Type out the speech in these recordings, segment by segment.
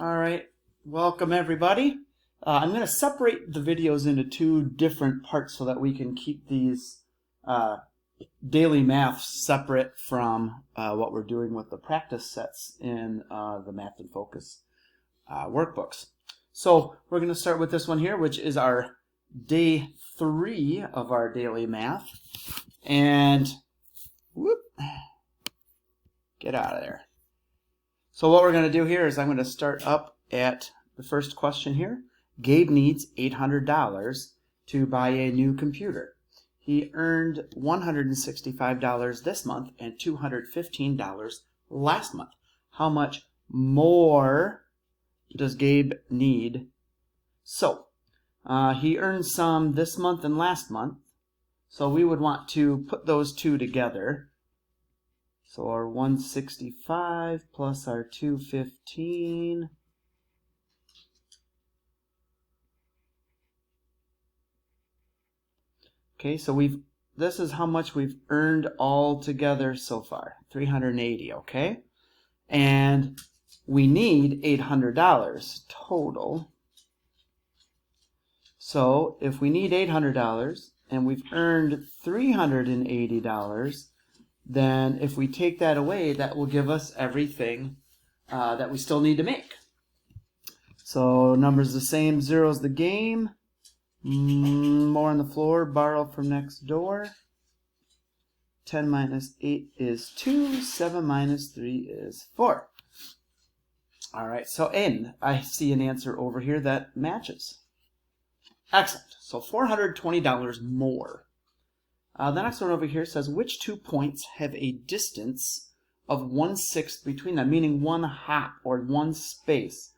All right, welcome everybody. I'm going to separate the videos into two different parts so that we can keep these daily maths separate from what we're doing with the practice sets in the Math in Focus workbooks. So we're going to start with this one here, which is our day 3 of our daily math. And whoop, get out of there. So what we're going to do here is I'm going to start up at the first question here. Gabe needs $800 to buy a new computer. He earned $165 this month and $215 last month. How much more does Gabe need? So he earned some this month and last month. So we would want to put those two together. So our 165 plus our 215. Okay, so this is how much we've earned all together so far, 380, okay? And we need $800 total. So if we need $800 and we've earned $380, then if we take that away, that will give us everything that we still need to make. So numbers the same, zero's the game. More on the floor, borrow from next door. 10 minus 8 is 2, 7 minus 3 is 4. All right, so I see an answer over here that matches. Excellent, so $420 more. The next one over here says, which 2 points have a distance of 1/6 between them, meaning one hop or one space.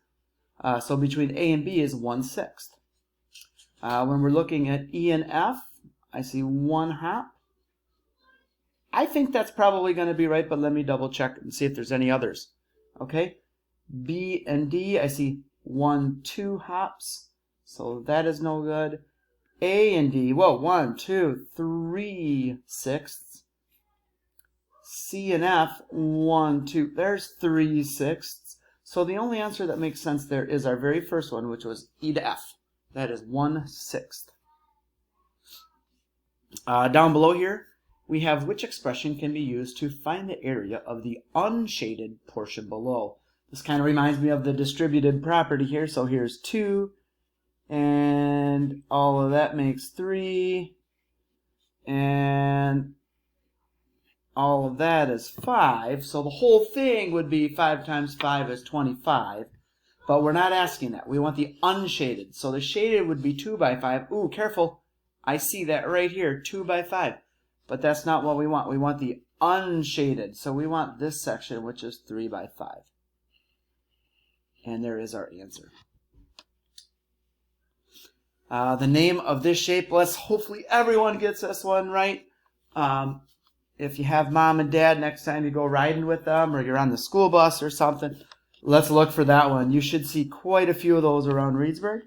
So between A and B is 1/6. When we're looking at E and F, I see one hop. I think that's probably going to be right, but let me double check and see if there's any others. Okay, B and D, I see 1, 2 hops, so that is no good. A and D, whoa, 1, 2, 3 sixths. C and F, 1, 2, there's 3 sixths. So the only answer that makes sense there is our very first one, which was E to F. That is 1/6. Down below here, we have which expression can be used to find the area of the unshaded portion below. This kind of reminds me of the distributed property here. So here's 2. And all of that makes 3, and all of that is 5. So the whole thing would be 5 times 5 is 25. But we're not asking that. We want the unshaded. So the shaded would be 2 by 5. Ooh, careful. I see that right here, 2 by 5. But that's not what we want. We want the unshaded. So we want this section, which is 3 by 5. And there is our answer. The name of this shape, hopefully everyone gets this one right. If you have mom and dad, next time you go riding with them or you're on the school bus or something, let's look for that one. You should see quite a few of those around Reedsburg.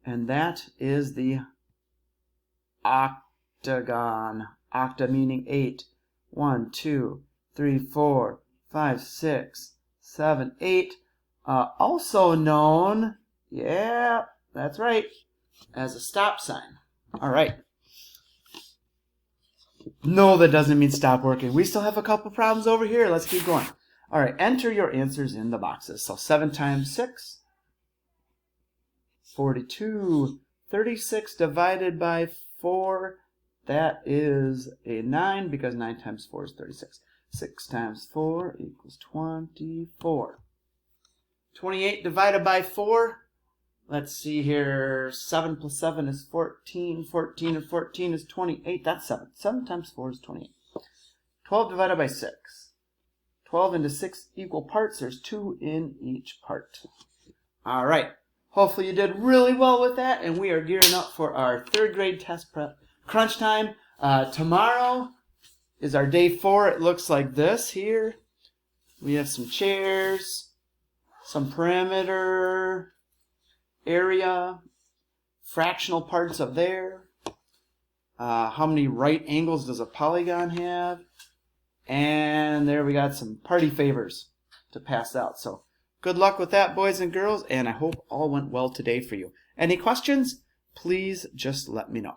And that is the octagon. Octa meaning 8. 1, 2, 3, 4, 5, 6, 7, 8. Also known, yeah, that's right, as a stop sign. All right. No, that doesn't mean stop working. We still have a couple problems over here. Let's keep going. All right, enter your answers in the boxes. So 7 times 6, 42. 36 divided by 4, that is a 9 because 9 times 4 is 36. 6 times 4 equals 24. 28 divided by 4. Let's see here, 7 plus 7 is 14, 14 and 14 is 28, that's 7. 7 times 4 is 28. 12 divided by 6. 12 into 6 equal parts, there's 2 in each part. All right, hopefully you did really well with that, and we are gearing up for our 3rd grade test prep crunch time. Tomorrow is our day 4. It looks like this here. We have some chairs, some perimeter, area, fractional parts of there, how many right angles does a polygon have, and there we got some party favors to pass out. So good luck with that, boys and girls, and I hope all went well today for you. Any questions? Please just let me know.